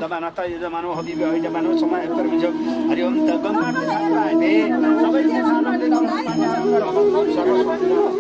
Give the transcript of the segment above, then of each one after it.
दबानता यजमानो हबीबे हैजमानो समय कर्मजो हरि ओम त गंगा ठाकुराले सबैले आनन्दले अगाडि भयो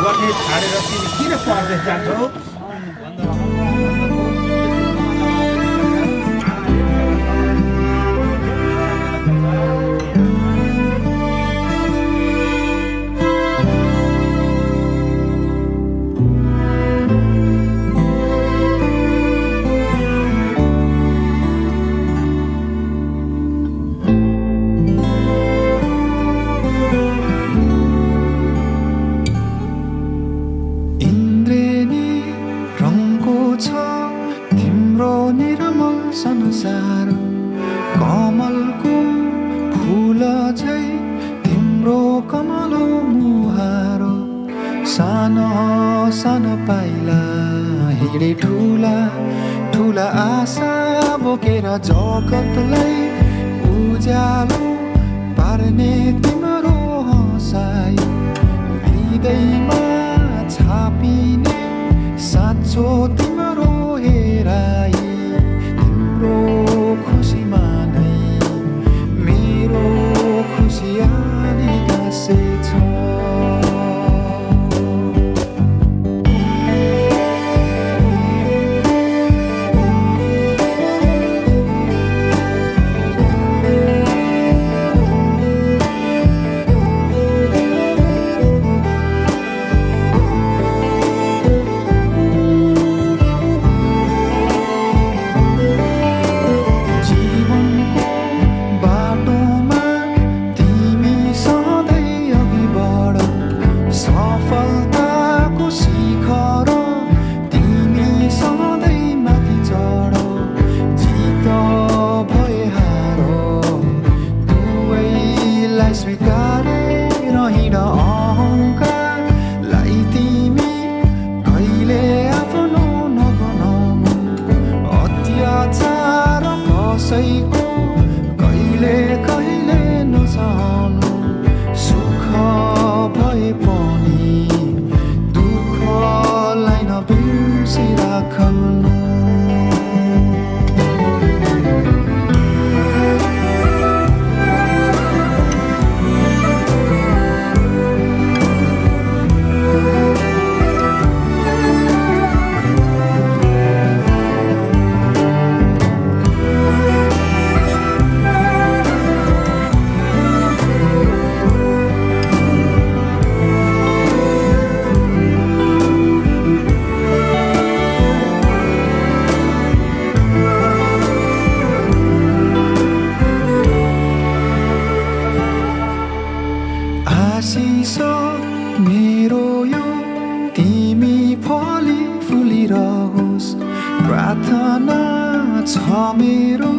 गर्ने छाडेर तिमी किन परदेश जान्छौ? संसार कमलको फूल झै तिम्रो कमलो मुहारो सानो सानो पाइला हिँडे ठुला ठुला आशा बोकेर जगतलाई उज्यालो पार्ने तिम्रो हँसाइ हृदयमा छापिने साँचो तिम्रो हेराइ खुसीमा नै मेरो खुसी आनी गाँसेछ स्वीकारेर हिँड अहङ्कारलाई तिमी कहिले आफ्नो नबनाउनु अत्याचार कसैको कहिले कहिले नसहनु सुख भए पनि दुःखलाई नबिर्सिराख्नु आशिष मेरो यो तिमी फली फुलिरहोस् प्रार्थना छ मेरो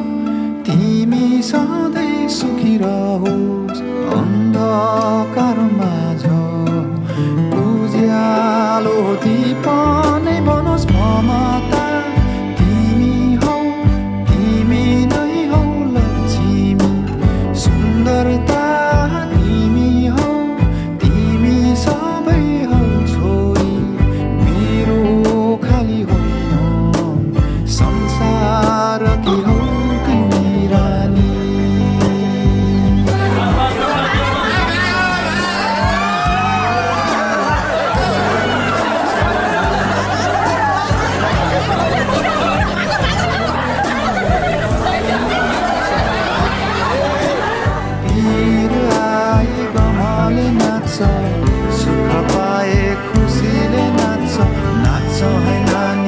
तिमी सधैँ सुखी रहोस् अन्धकार माझ उज्यालो दीप नै बनोस् ममता तिमी हौ तिमी नै हौ लक्ष्मी सुन्दरता सुख पाए खुसीले नाच्छ नाच्छ है नानी